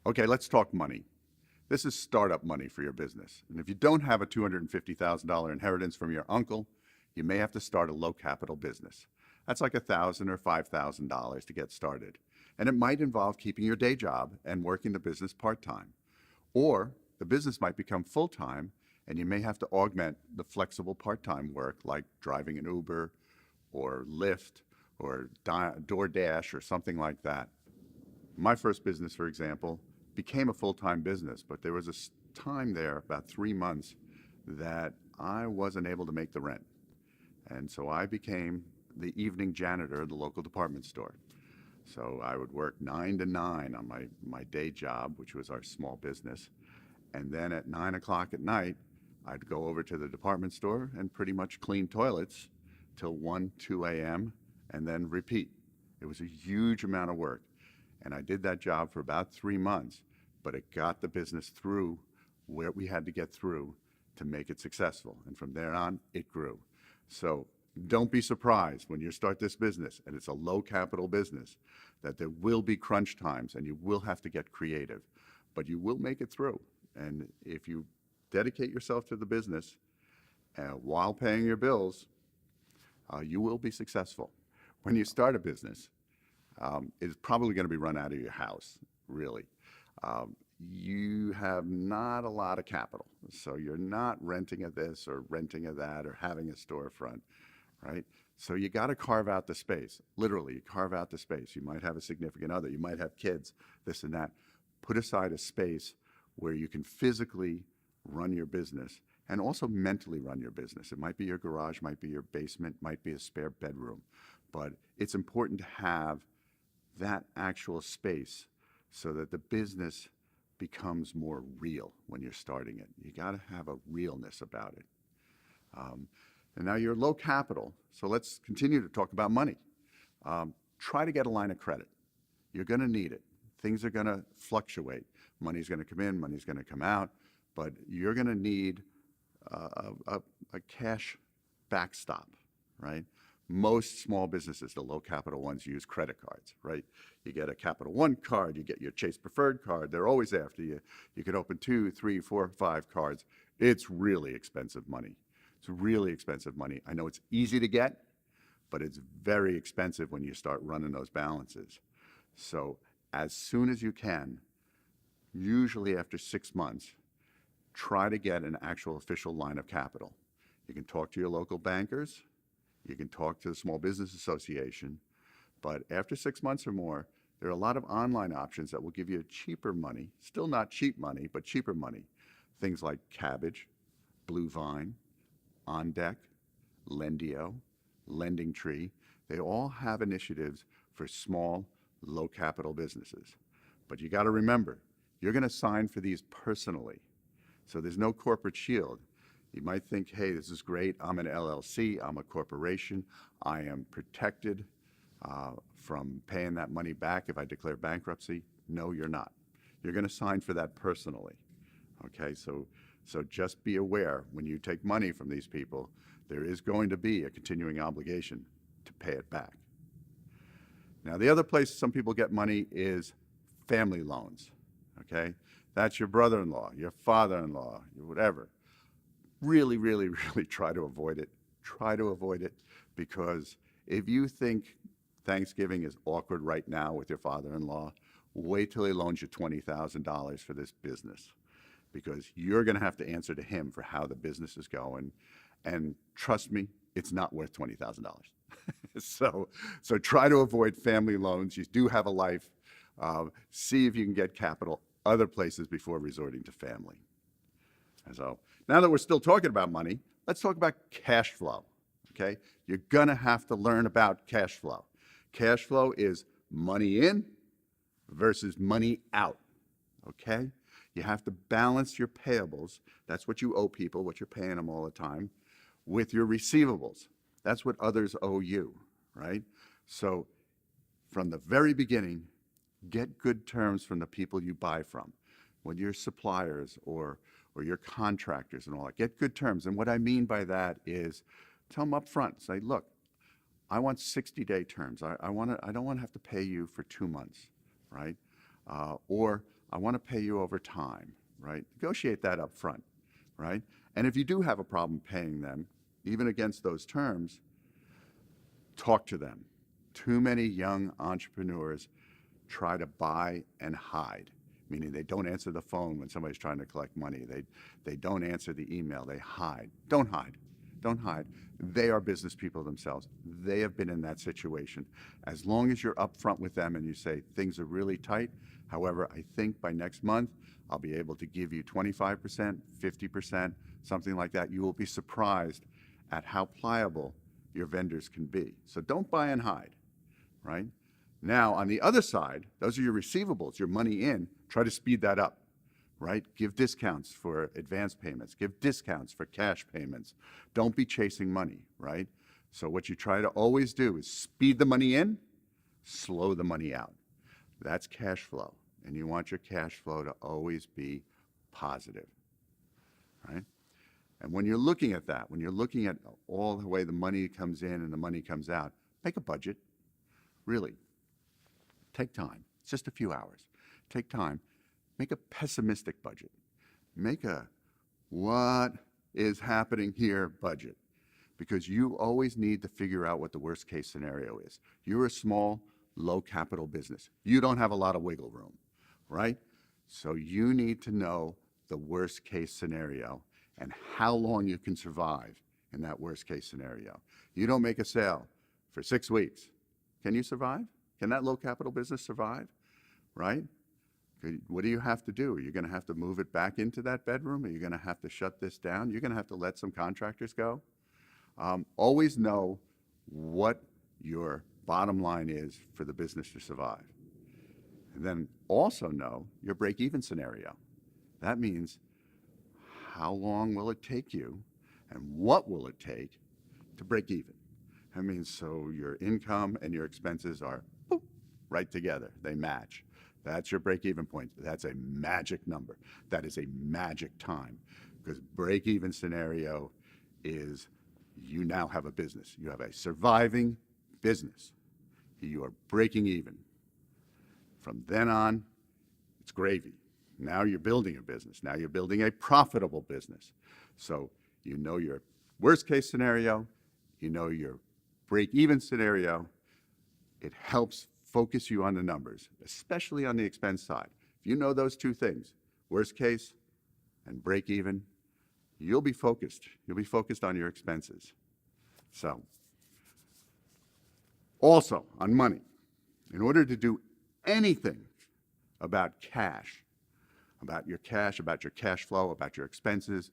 Okay, let's talk money. This is startup money for your business. And if you don't have a $250,000 inheritance from your uncle, you may have to start a low capital business. That's like $1,000 or $5,000 to get started. And it might involve keeping your day job and working the business part-time. Or the business might become full-time and you may have to augment the flexible part-time work like driving an Uber or Lyft or DoorDash or something like that. My first business, for example, became a full-time business, but there was a time there, about 3 months, that I wasn't able to make the rent. And so I became the evening janitor of the local department store. So I would work 9 to 9 on my day job, which was our small business. And then at 9 o'clock at night, I'd go over to the department store and pretty much clean toilets till 1, 2 a.m. and then repeat. It was a huge amount of work. And I did that job for about 3 months, but it got the business through where we had to get through to make it successful. And from there on, it grew. So don't be surprised when you start this business, and it's a low capital business, that there will be crunch times and you will have to get creative, but you will make it through. And if you dedicate yourself to the business while paying your bills, you will be successful. When you start a business, it's probably going to be run out of your house, really. You have not a lot of capital, so you're not renting a this or renting a that or having a storefront, right? So you got to carve out the space. Literally, carve out the space. You might have a significant other, you might have kids, this and that. Put aside a space where you can physically run your business and also mentally run your business. It might be your garage, might be your basement, might be a spare bedroom, but it's important to have that actual space so that the business becomes more real when you're starting it. You got to have a realness about it. And now you're low capital, so let's continue to talk about money. Try to get a line of credit. You're going to need it. Things are going to fluctuate. Money's going to come in, money's going to come out, but you're going to need a cash backstop, right? Most small businesses, the low capital ones, use credit cards, right? You get a Capital One card, you get your Chase Preferred card, they're always after you. You can open 2, 3, 4, 5 cards. It's really expensive money. It's really expensive money. I know it's easy to get, but it's very expensive when you start running those balances. So as soon as you can, usually after 6 months, try to get an actual official line of capital. You can talk to your local bankers, you can talk to the Small Business Association, but after 6 months or more, there are a lot of online options that will give you cheaper money, still not cheap money, but cheaper money. Things like Kabbage, Bluevine, OnDeck, Lendio, LendingTree, they all have initiatives for small, low capital businesses. But you got to remember, you're going to sign for these personally. So there's no corporate shield. You might think, hey, this is great. I'm an LLC. I'm a corporation. I am protected from paying that money back if I declare bankruptcy. No, you're not. You're going to sign for that personally. Okay, so just be aware when you take money from these people, there is going to be a continuing obligation to pay it back. Now, the other place some people get money is family loans. Okay, that's your brother-in-law, your father-in-law, your whatever. Really, really, really try to avoid it. Try to avoid it, because if you think Thanksgiving is awkward right now with your father-in-law, wait till he loans you $20,000 for this business, because you're going to have to answer to him for how the business is going. And trust me, it's not worth $20,000. So try to avoid family loans. You do have a life. See if you can get capital other places before resorting to family. So now that we're still talking about money, let's talk about cash flow, okay? You're going to have to learn about cash flow. Cash flow is money in versus money out, okay? You have to balance your payables. That's what you owe people, what you're paying them all the time, with your receivables. That's what others owe you, right? So from the very beginning, get good terms from the people you buy from, with your suppliers or your contractors and all that. Get good terms. And what I mean by that is tell them up front, say, look, I want 60-day terms. I don't want to have to pay you for 2 months, right? Or I want to pay you over time, right? Negotiate that up front, right? And if you do have a problem paying them, even against those terms, talk to them. Too many young entrepreneurs try to buy and hide, meaning they don't answer the phone when somebody's trying to collect money. They don't answer the email. They hide. Don't hide. Don't hide. They are business people themselves. They have been in that situation. As long as you're upfront with them and you say, things are really tight, however, I think by next month, I'll be able to give you 25%, 50%, something like that. You will be surprised at how pliable your vendors can be. So don't buy and hide, right? Now, on the other side, those are your receivables, your money in. Try to speed that up, right? Give discounts for advance payments. Give discounts for cash payments. Don't be chasing money, right? So what you try to always do is speed the money in, slow the money out. That's cash flow. And you want your cash flow to always be positive, right? And when you're looking at that, when you're looking at all the way the money comes in and the money comes out, make a budget. Really, take time. It's just a few hours. Take time. Make a pessimistic budget. Make a what is happening here budget, because you always need to figure out what the worst case scenario is. You're a small, low capital business. You don't have a lot of wiggle room, right? So you need to know the worst case scenario and how long you can survive in that worst case scenario. You don't make a sale for 6 weeks. Can you survive? Can that low capital business survive, right? What do you have to do? Are you going to have to move it back into that bedroom? Are you going to have to shut this down? You're going to have to let some contractors go? Always know what your bottom line is for the business to survive. And then also know your break-even scenario. That means how long will it take you and what will it take to break even? That means so your income and your expenses are boop, right together. They match. That's your break-even point. That's a magic number. That is a magic time, because break-even scenario is you now have a business. You have a surviving business. You are breaking even. From then on, it's gravy. Now you're building a business. Now you're building a profitable business. So you know your worst-case scenario. You know your break-even scenario. It helps focus you on the numbers, especially on the expense side. If you know those two things, worst case and break even, you'll be focused. You'll be focused on your expenses. So, also on money, in order to do anything about cash, about your cash flow, about your expenses,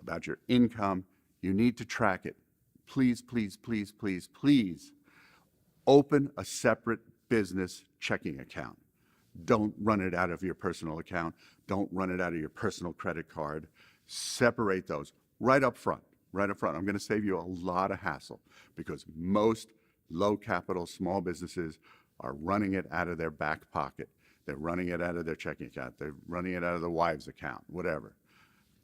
about your income, you need to track it. Please, please, please, please, please open a separate business checking account. Don't run it out of your personal account. Don't run it out of your personal credit card. Separate those right up front, right up front. I'm going to save you a lot of hassle, because most low capital small businesses are running it out of their back pocket. They're running it out of their checking account. They're running it out of the wives' account, whatever.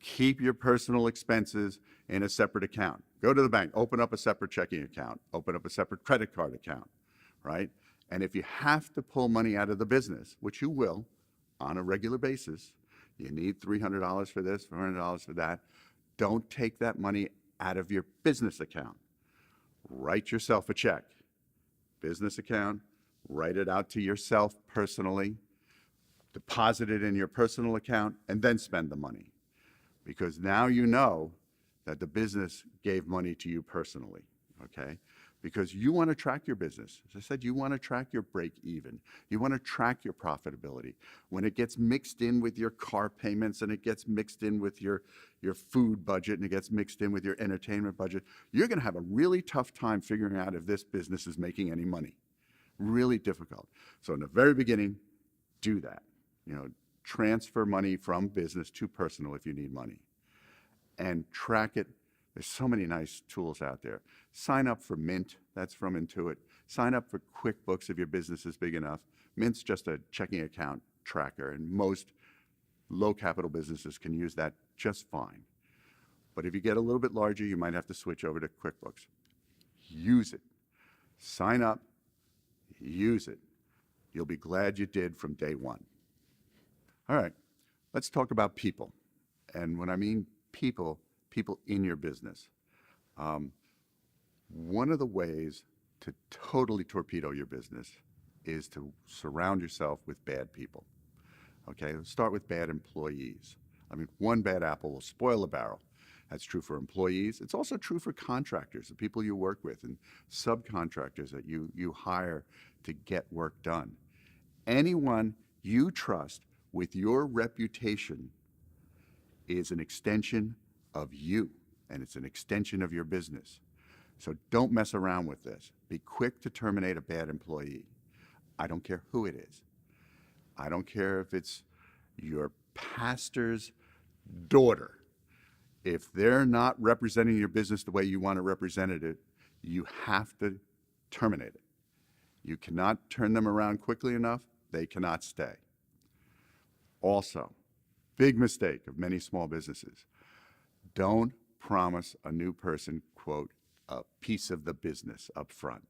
Keep your personal expenses in a separate account. Go to the bank, open up a separate checking account, open up a separate credit card account, right? And if you have to pull money out of the business, which you will on a regular basis, you need $300 for this, $400 for that, don't take that money out of your business account. Write yourself a check. Business account, write it out to yourself personally, deposit it in your personal account, and then spend the money. Because now you know that the business gave money to you personally, okay? Because you want to track your business. As I said, you want to track your break even. You want to track your profitability. When it gets mixed in with your car payments, and it gets mixed in with your food budget, and it gets mixed in with your entertainment budget, you're going to have a really tough time figuring out if this business is making any money. Really difficult. So in the very beginning, do that. You know, transfer money from business to personal if you need money. And track it. There's so many nice tools out there. Sign up for Mint, that's from Intuit. Sign up for QuickBooks if your business is big enough. Mint's just a checking account tracker, and most low capital businesses can use that just fine. But if you get a little bit larger, you might have to switch over to QuickBooks. Use it. Sign up, use it. You'll be glad you did from day one. All right, let's talk about people. And when I mean people, people in your business. Um, One of the ways to totally torpedo your business is to surround yourself with bad people. Okay, let's start with bad employees. I mean, one bad apple will spoil a barrel. That's true for employees. It's also true for contractors, the people you work with, and subcontractors that you hire to get work done. Anyone you trust with your reputation is an extension of you, and it's an extension of your business. So don't mess around with this. Be quick to terminate a bad employee. I don't care who it is. I don't care if it's your pastor's daughter. If they're not representing your business the way you want to represent it, you have to terminate it. You cannot turn them around quickly enough. They cannot stay. Also, big mistake of many small businesses. Don't promise a new person, quote, a piece of the business up front.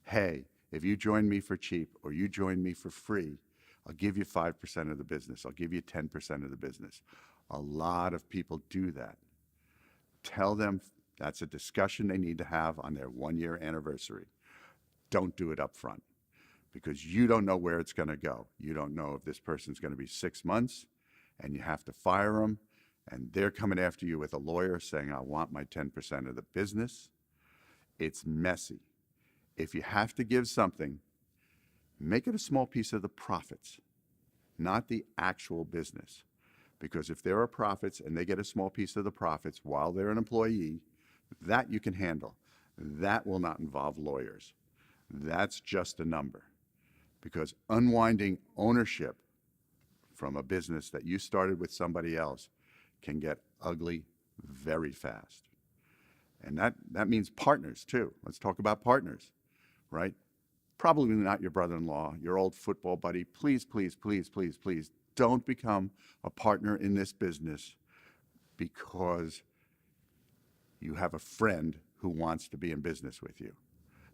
Hey, if you join me for cheap or you join me for free, I'll give you 5% of the business. I'll give you 10% of the business. A lot of people do that. Tell them that's a discussion they need to have on their 1-year anniversary. Don't do it up front because you don't know where it's going to go. You don't know if this person's going to be 6 months and you have to fire them and they're coming after you with a lawyer saying, I want my 10% of the business. It's messy. If you have to give something, make it a small piece of the profits, not the actual business. Because if there are profits and they get a small piece of the profits while they're an employee, that you can handle. That will not involve lawyers. That's just a number. Because unwinding ownership from a business that you started with somebody else can get ugly very fast. And that means partners too. Let's talk about partners, right? Probably not your brother-in-law, your old football buddy. Please, please, please, please, please don't become a partner in this business because you have a friend who wants to be in business with you.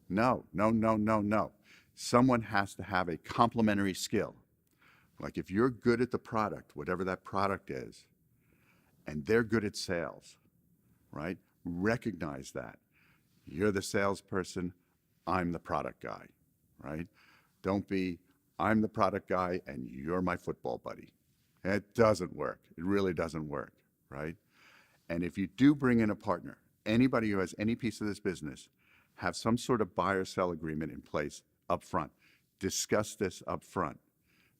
No, no, no, no, no. Someone has to have a complementary skill. Like if you're good at the product, whatever that product is, and they're good at sales, right? Recognize that. You're the salesperson, I'm the product guy, right? Don't be, I'm the product guy and you're my football buddy. It doesn't work. It really doesn't work, right? And if you do bring in a partner, anybody who has any piece of this business, have some sort of buy or sell agreement in place up front. Discuss this up front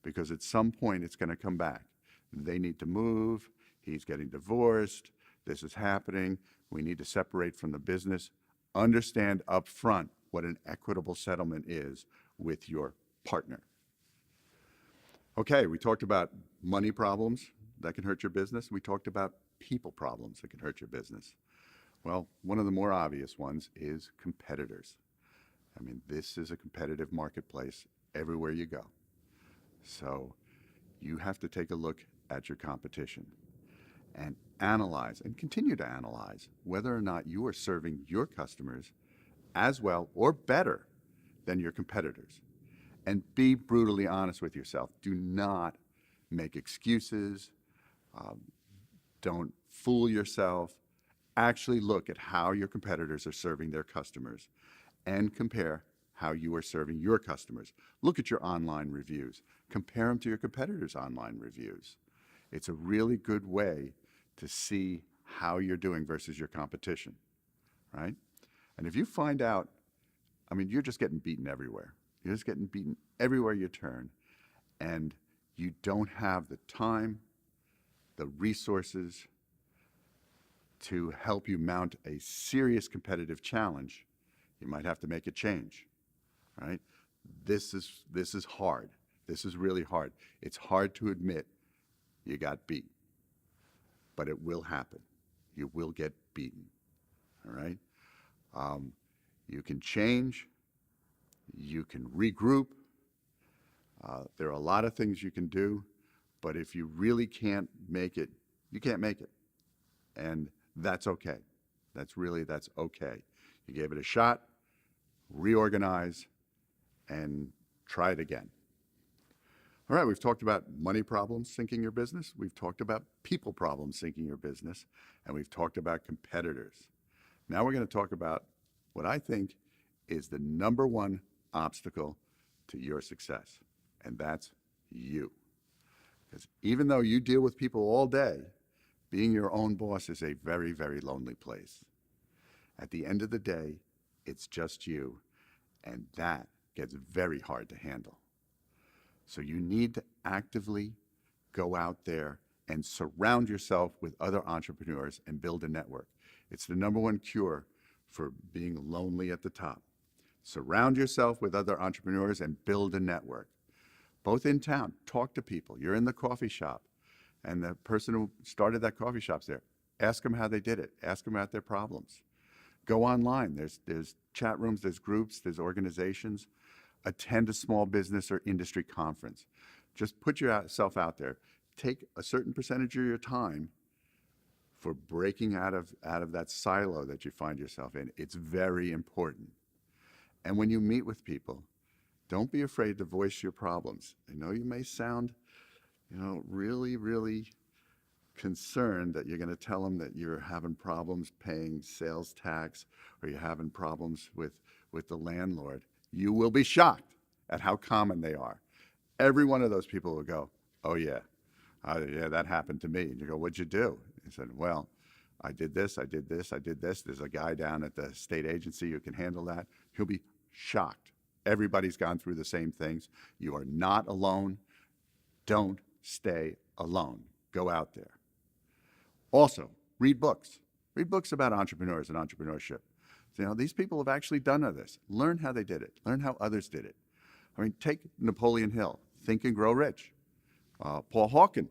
because at some point it's going to come back. They need to move. He's getting divorced. This is happening. We need to separate from the business. Understand up front what an equitable settlement is with your partner. Okay, we talked about money problems that can hurt your business. We talked about people problems that can hurt your business. Well, one of the more obvious ones is competitors. I mean, this is a competitive marketplace everywhere you go. So you have to take a look at your competition and analyze and continue to analyze whether or not you are serving your customers as well or better than your competitors. And be brutally honest with yourself. Do not make excuses. Don't fool yourself. Actually look at how your competitors are serving their customers and compare how you are serving your customers. Look at your online reviews. Compare them to your competitors' online reviews. It's a really good way to see how you're doing versus your competition, right? And if you find out, I mean, you're just getting beaten everywhere. You're just getting beaten everywhere you turn, and you don't have the time, the resources to help you mount a serious competitive challenge, you might have to make a change, right? This is hard. This is really hard. It's hard to admit you got beat, but it will happen. You will get beaten, all right? You can change. You can regroup. There are a lot of things you can do, but if you really can't make it, you can't make it. And that's okay. That's okay. You gave it a shot, reorganize, and try it again. All right, we've talked about money problems sinking your business. We've talked about people problems sinking your business. And we've talked about competitors. Now we're going to talk about what I think is the number one obstacle to your success, and that's you. Because even though you deal with people all day, being your own boss is a very, very lonely place. At the end of the day, it's just you, and that gets very hard to handle. So you need to actively go out there and surround yourself with other entrepreneurs and build a network. It's the number one cure for being lonely at the top. Surround yourself with other entrepreneurs and build a network. Both in town, talk to people. You're in the coffee shop, and the person who started that coffee shop's there. Ask them how they did it. Ask them about their problems. Go online. There's chat rooms, there's groups, there's organizations. Attend a small business or industry conference. Just put yourself out there. Take a certain percentage of your time for breaking out of that silo that you find yourself in. It's very important. And when you meet with people, don't be afraid to voice your problems. I know you may sound, really, really concerned that you're going to tell them that you're having problems paying sales tax or you're having problems with the landlord. You will be shocked at how common they are. Every one of those people will go, oh yeah, that happened to me. And you go, what'd you do? He said, well, I did this, I did this, I did this. There's a guy down at the state agency who can handle that. He'll be shocked. Everybody's gone through the same things. You are not alone. Don't stay alone. Go out there. Also, read books. Read books about entrepreneurs and entrepreneurship. These people have actually done this. Learn how they did it. Learn how others did it. I mean, take Napoleon Hill, Think and Grow Rich. Paul Hawken,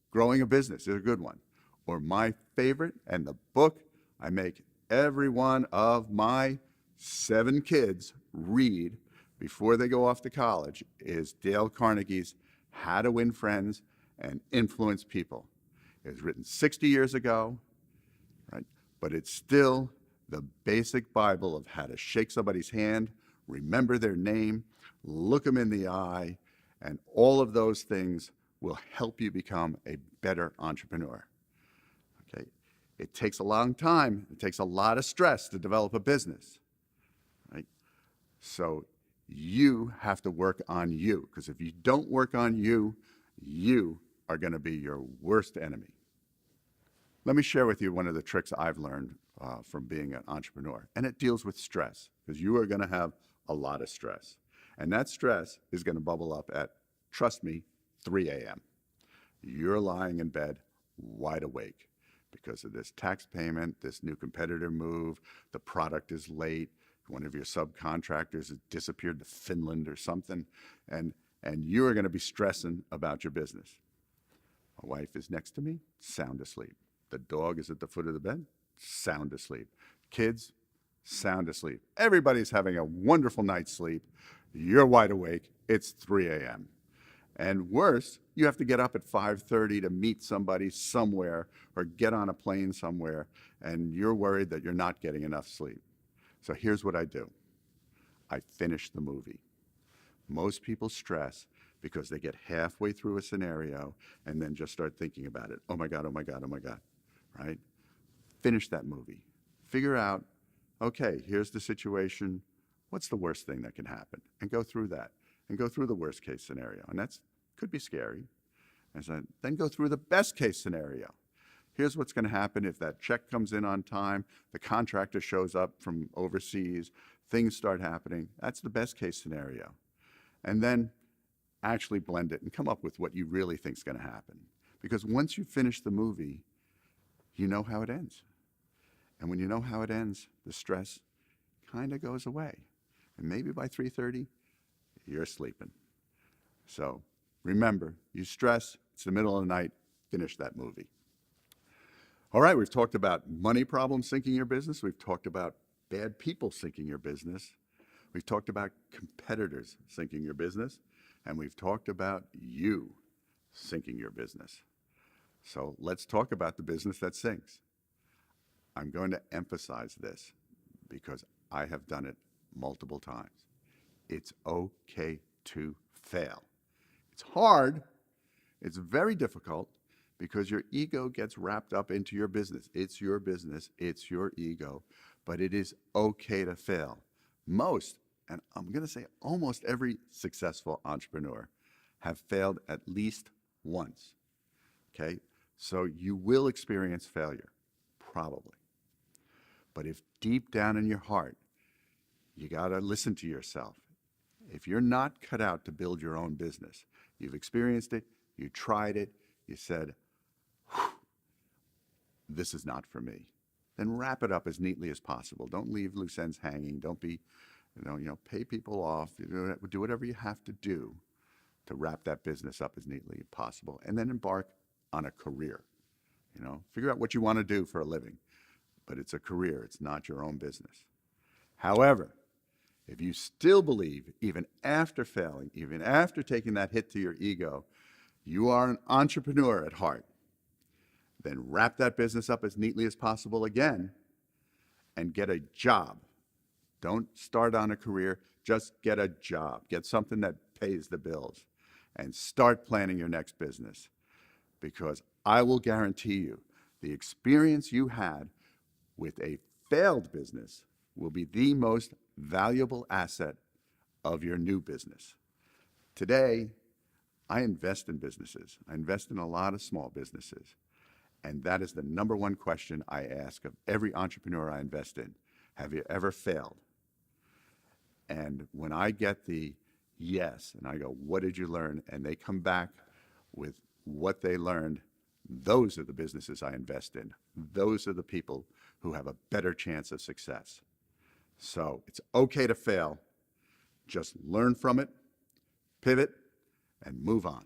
Growing a Business is a good one. Or my favorite, and the book I make every one of my 7 kids read before they go off to college, is Dale Carnegie's How to Win Friends and Influence People. It was written 60 years ago, right? But it's still the basic Bible of how to shake somebody's hand, remember their name, look them in the eye, and all of those things will help you become a better entrepreneur. Okay? It takes a long time. It takes a lot of stress to develop a business, right? So you have to work on you, because if you don't work on you, you are going to be your worst enemy. Let me share with you one of the tricks I've learned from being an entrepreneur, and it deals with stress, because you are going to have a lot of stress. And that stress is going to bubble up at, trust me, 3 a.m. You're lying in bed wide awake because of this tax payment, this new competitor move, the product is late, one of your subcontractors has disappeared to Finland or something, and you are going to be stressing about your business. My wife is next to me, sound asleep. The dog is at the foot of the bed, sound asleep. Kids, sound asleep. Everybody's having a wonderful night's sleep. You're wide awake. It's 3 a.m. And worse, you have to get up at 5:30 to meet somebody somewhere or get on a plane somewhere, and you're worried that you're not getting enough sleep. So here's what I do. I finish the movie. Most people stress because they get halfway through a scenario and then just start thinking about it. Oh my God, oh my God, oh my God, right? Finish that movie. Figure out, okay, here's the situation. What's the worst thing that can happen? And go through that and go through the worst case scenario. And that's could be scary. And so then go through the best case scenario. Here's what's going to happen if that check comes in on time, the contractor shows up from overseas, things start happening. That's the best case scenario. And then actually blend it and come up with what you really think is going to happen. Because once you finish the movie, you know how it ends. And when you know how it ends, the stress kind of goes away. And maybe by 3:30, you're sleeping. So remember, you stress, it's the middle of the night, finish that movie. All right, we've talked about money problems sinking your business. We've talked about bad people sinking your business. We've talked about competitors sinking your business. And we've talked about you sinking your business. So let's talk about the business that sinks. I'm going to emphasize this because I have done it multiple times. It's okay to fail. It's hard. It's very difficult because your ego gets wrapped up into your business. It's your business. It's your ego. But it is okay to fail. Most, and I'm going to say almost every successful entrepreneur have failed at least once. Okay? So you will experience failure, probably. But if deep down in your heart, you got to listen to yourself. If you're not cut out to build your own business, you've experienced it, you tried it, you said, this is not for me, then wrap it up as neatly as possible. Don't leave loose ends hanging. Don't be, pay people off. Do whatever you have to do to wrap that business up as neatly as possible, and then embark on a career. Figure out what you want to do for a living, but it's a career. It's not your own business. However, if you still believe, even after failing, even after taking that hit to your ego, you are an entrepreneur at heart, then wrap that business up as neatly as possible again and get a job. Don't start on a career, just get a job. Get something that pays the bills and start planning your next business. Because I will guarantee you, the experience you had with a failed business will be the most valuable asset of your new business. Today, I invest in businesses. I invest in a lot of small businesses. And that is the number one question I ask of every entrepreneur I invest in. Have you ever failed? And when I get the yes, and I go, what did you learn? And they come back with what they learned, those are the businesses I invest in. Those are the people who have a better chance of success. So it's okay to fail. Just learn from it, pivot, and move on.